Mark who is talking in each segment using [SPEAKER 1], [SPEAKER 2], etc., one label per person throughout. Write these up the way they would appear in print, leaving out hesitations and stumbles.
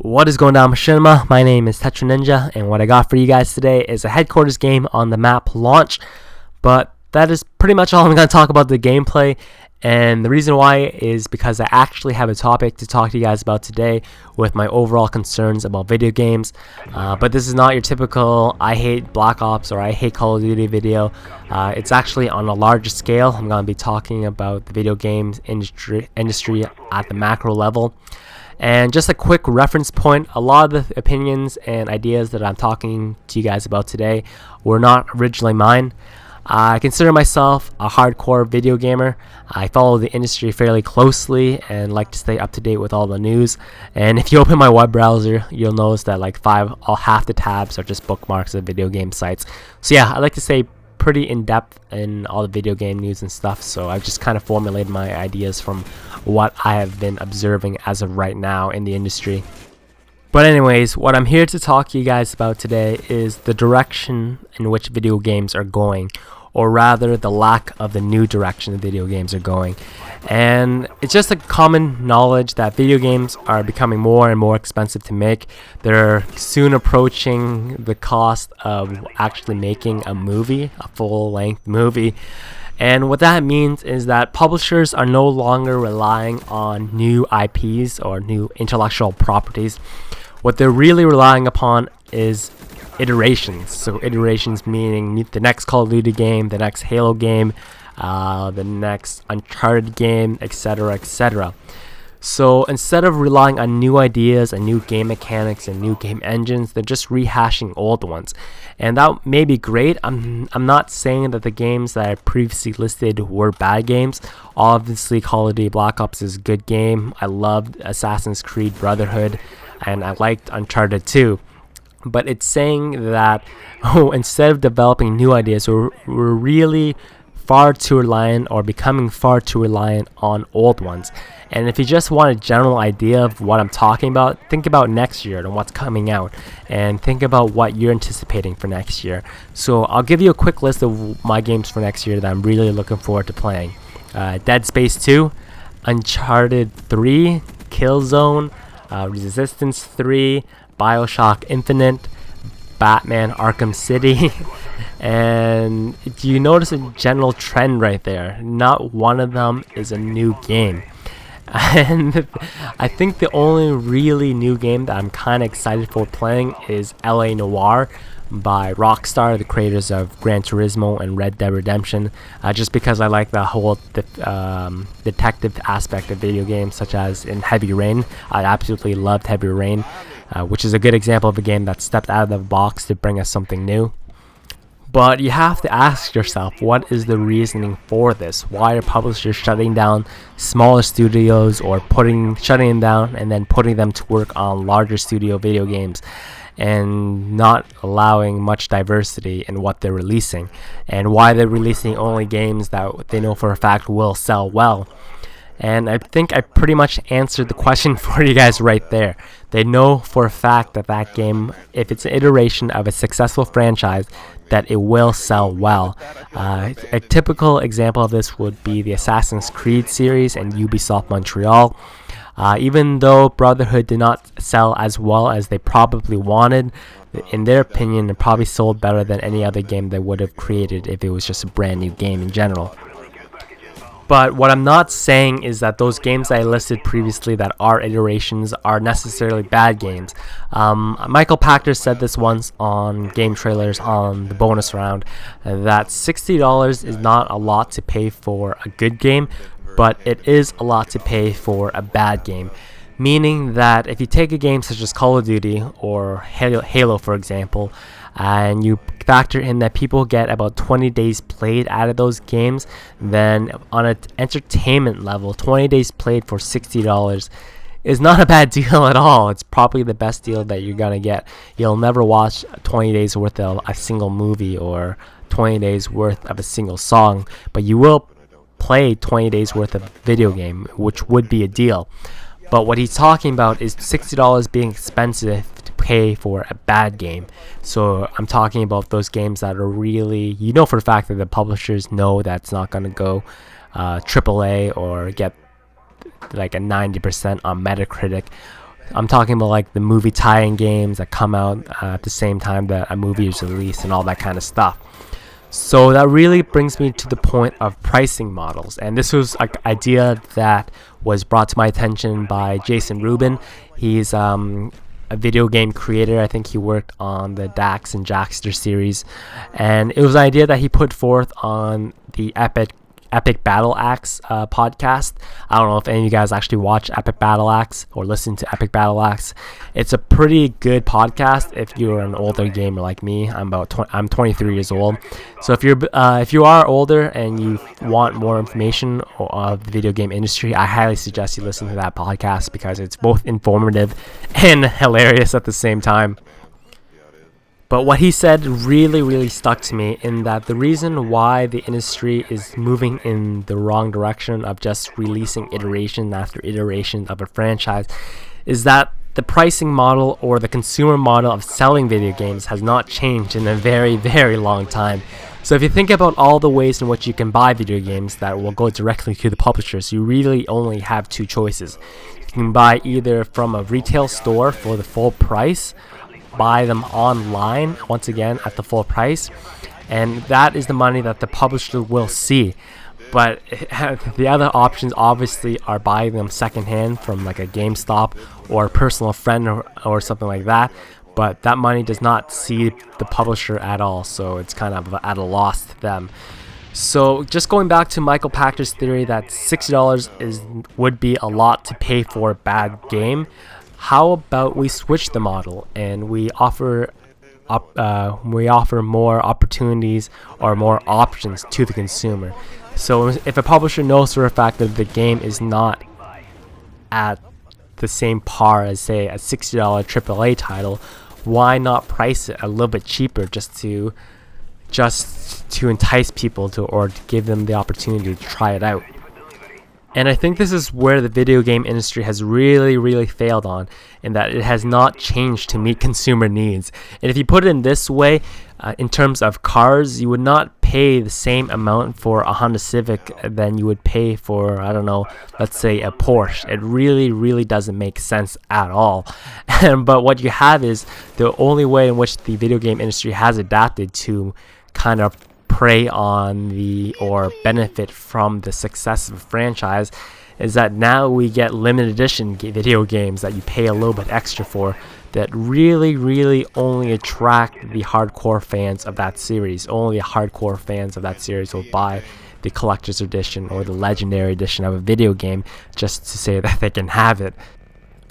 [SPEAKER 1] What is going down, Machinima? My name is TetraNinja, and what I got for you guys today is a headquarters game on the map Launch. But that is pretty much all I'm going to talk about the gameplay, and the reason why is because I actually have a topic to talk to you guys about today with my overall concerns about video games. But this is not your typical I hate Black Ops or I hate Call of Duty video. It's actually on a larger scale. I'm going to be talking about the video games industry at the macro level. And just a quick reference point, a lot of the opinions and ideas that I'm talking to you guys about today were not originally mine. I consider myself a hardcore video gamer. I follow the industry fairly closely and like to stay up to date with all the news. And if you open my web browser, you'll notice that like half the tabs are just bookmarks of video game sites. So yeah, I like to stay pretty in-depth in all the video game news and stuff, so I've just kind of formulated my ideas from what I have been observing as of right now in the industry. But anyways, what I'm here to talk to you guys about today is the direction in which video games are going, or rather the lack of the new direction that video games are going. And it's just a common knowledge that video games are becoming more and more expensive to make. They're soon approaching the cost of actually making a movie, a full-length movie. And what that means is that publishers are no longer relying on new IPs or new intellectual properties. What they're really relying upon is iterations. So iterations meaning the next Call of Duty game, the next Halo game, the next Uncharted game, etc., etc. So instead of relying on new ideas and new game mechanics and new game engines, they're just rehashing old ones. And that may be great. I'm not saying that the games that I previously listed were bad games. Obviously, Call of Duty Black Ops is a good game. I loved Assassin's Creed Brotherhood, and I liked Uncharted 2. But it's saying that instead of developing new ideas, we're really far too reliant or becoming far too reliant on old ones. And if you just want a general idea of what I'm talking about, think about next year and what's coming out, and think about what you're anticipating for next year. So I'll give you a quick list of my games for next year that I'm really looking forward to playing. Dead Space 2, Uncharted 3, Killzone, Resistance 3, Bioshock Infinite, Batman Arkham City. And do you notice a general trend right there? Not one of them is a new game. And I think the only really new game that I'm kind of excited for playing is LA Noire by Rockstar, the creators of Gran Turismo and Red Dead Redemption, just because I like the whole detective aspect of video games, such as in Heavy Rain. I absolutely loved Heavy Rain, which is a good example of a game that stepped out of the box to bring us something new. But you have to ask yourself, what is the reasoning for this? Why are publishers shutting down smaller studios or shutting them down and then putting them to work on larger studio video games and not allowing much diversity in what they're releasing? And why they're releasing only games that they know for a fact will sell well? And I think I pretty much answered the question for you guys right there. They know for a fact that that game, if it's an iteration of a successful franchise, that it will sell well. A typical example of this would be the Assassin's Creed series and Ubisoft Montreal. Even though Brotherhood did not sell as well as they probably wanted, in their opinion, it probably sold better than any other game they would have created if it was just a brand new game in general. But what I'm not saying is that those games I listed previously that are iterations are necessarily bad games. Michael Pachter said this once on Game Trailers on the bonus round, that $60 is not a lot to pay for a good game, but it is a lot to pay for a bad game. Meaning that if you take a game such as Call of Duty or Halo for example, and you factor in that people get about 20 days played out of those games, then on an entertainment level, 20 days played for $60 is not a bad deal at all. It's probably the best deal that you're gonna get. You'll never watch 20 days worth of a single movie or 20 days worth of a single song, but you will play 20 days worth of video game, which would be a deal. But what he's talking about is $60 being expensive to pay for a bad game. So I'm talking about those games that are really, you know for a fact that the publishers know that's not going to go AAA or get like a 90% on Metacritic. I'm talking about like the movie tie-in games that come out at the same time that a movie is released and all that kind of stuff. So that really brings me to the point of pricing models, and this was an idea that was brought to my attention by Jason Rubin. He's a video game creator. I think he worked on the Dax and Jackster series, and it was an idea that he put forth on the Epic Battle Axe podcast. I don't know if any of you guys actually watch Epic Battle Axe or listen to Epic Battle Axe. It's a pretty good podcast if you're an older gamer like me. I'm 23 years old. So if you are older and you want more information of the video game industry, I highly suggest you listen to that podcast because it's both informative and hilarious at the same time. But what he said really stuck to me, in that the reason why the industry is moving in the wrong direction of just releasing iteration after iteration of a franchise is that the pricing model or the consumer model of selling video games has not changed in a very long time. So if you think about all the ways in which you can buy video games that will go directly to the publishers, you really only have two choices. You can buy either from a retail store for the full price, buy them online once again at the full price, and that is the money that the publisher will see. But the other options obviously are buying them secondhand from like a GameStop or a personal friend or something like that, but that money does not see the publisher at all, so it's kind of at a loss to them. So just going back to Michael Pachter's theory that $60 would be a lot to pay for a bad game, how about we switch the model and we offer more opportunities or more options to the consumer? So if a publisher knows for a fact that the game is not at the same par as, say, a $60 AAA title, why not price it a little bit cheaper just to entice people to, or to give them the opportunity to try it out? And I think this is where the video game industry has really failed on, in that it has not changed to meet consumer needs. And if you put it in this way, in terms of cars, you would not pay the same amount for a Honda Civic than you would pay for, I don't know, let's say a Porsche. It really doesn't make sense at all. But what you have is the only way in which the video game industry has adapted to kind of prey on or benefit from the success of a franchise is that now we get limited edition video games that you pay a little bit extra for, that really only attract the hardcore fans of that series. Only the hardcore fans of that series will buy the collector's edition or the legendary edition of a video game just to say that they can have it.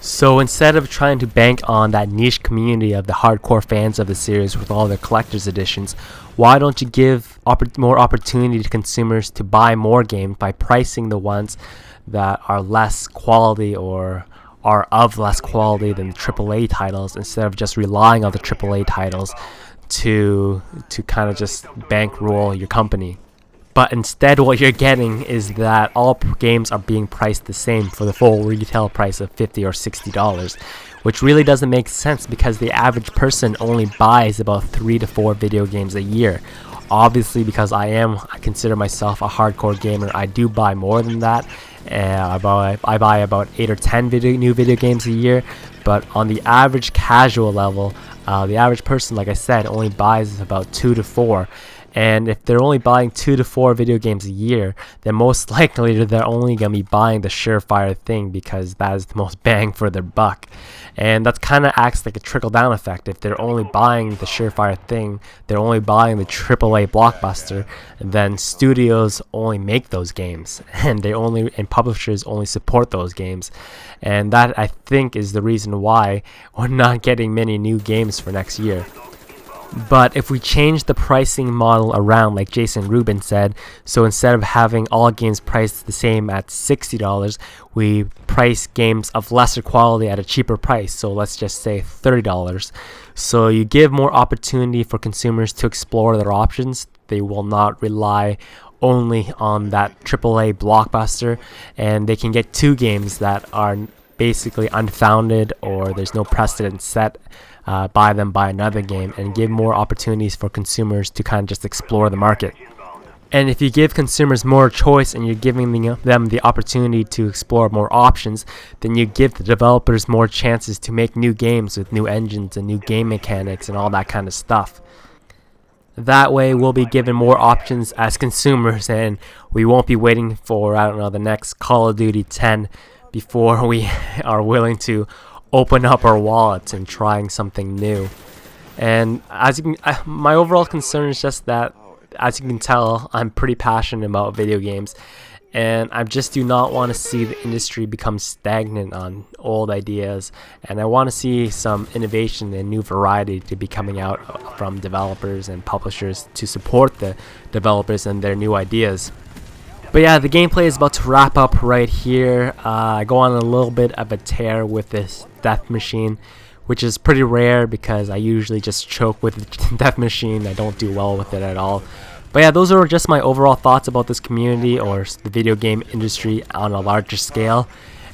[SPEAKER 1] So instead of trying to bank on that niche community of the hardcore fans of the series with all their collector's editions, why don't you give more opportunity to consumers to buy more games by pricing the ones that are less quality or are of less quality than the AAA titles, instead of just relying on the AAA titles to kind of just bankroll your company? But instead what you're getting is that all games are being priced the same for the full retail price of $50 or $60, which really doesn't make sense because the average person only buys about 3 to 4 video games a year. Obviously, because I consider myself a hardcore gamer, I do buy more than that. I buy about 8 or 10 new video games a year, but on the average casual level, the average person, like I said, only buys about 2 to 4. And if they're only buying 2 to 4 video games a year, then most likely they're only going to be buying the surefire thing because that is the most bang for their buck. And that kind of acts like a trickle-down effect. If they're only buying the surefire thing, they're only buying the AAA blockbuster, then studios only make those games, and publishers only support those games. And that, I think, is the reason why we're not getting many new games for next year. But if we change the pricing model around, like Jason Rubin said, so instead of having all games priced the same at $60, we price games of lesser quality at a cheaper price, so let's just say $30. So you give more opportunity for consumers to explore their options. They will not rely only on that AAA blockbuster, and they can get 2 games that are basically unfounded or there's no precedent set by another game, and give more opportunities for consumers to kind of just explore the market. And if you give consumers more choice and you're giving them the opportunity to explore more options, then you give the developers more chances to make new games with new engines and new game mechanics and all that kind of stuff. That way we'll be given more options as consumers, and we won't be waiting for, I don't know, the next Call of Duty 10 before we are willing to open up our wallets and trying something new. And as you can, my overall concern is just that, as you can tell, I'm pretty passionate about video games, and I just do not want to see the industry become stagnant on old ideas, and I want to see some innovation and new variety to be coming out from developers and publishers to support the developers and their new ideas. But yeah, the gameplay is about to wrap up right here. I go on a little bit of a tear with this death machine, which is pretty rare because I usually just choke with the death machine. I don't do well with it at all. But yeah, those are just my overall thoughts about this community or the video game industry on a larger scale.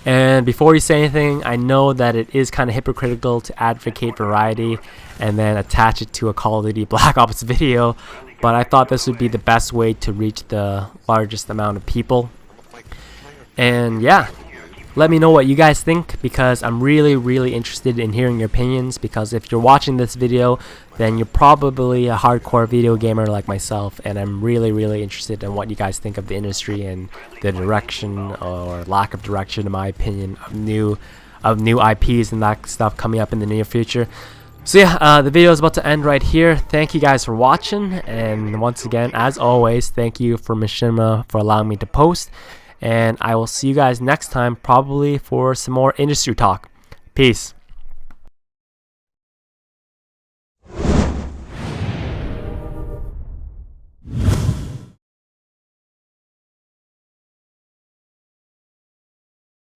[SPEAKER 1] And before you say anything, I know that it is kind of hypocritical to advocate variety and then attach it to a Call of Duty Black Ops video, but I thought this would be the best way to reach the largest amount of people. And yeah, let me know what you guys think, because I'm really interested in hearing your opinions, because if you're watching this video, then you're probably a hardcore video gamer like myself, and I'm really interested in what you guys think of the industry and the direction or lack of direction, in my opinion, of new IPs and that stuff coming up in the near future. So yeah, the video is about to end right here. Thank you guys for watching, and once again, as always, thank you for Machinima for allowing me to post. And I will see you guys next time, probably for some more industry talk. Peace.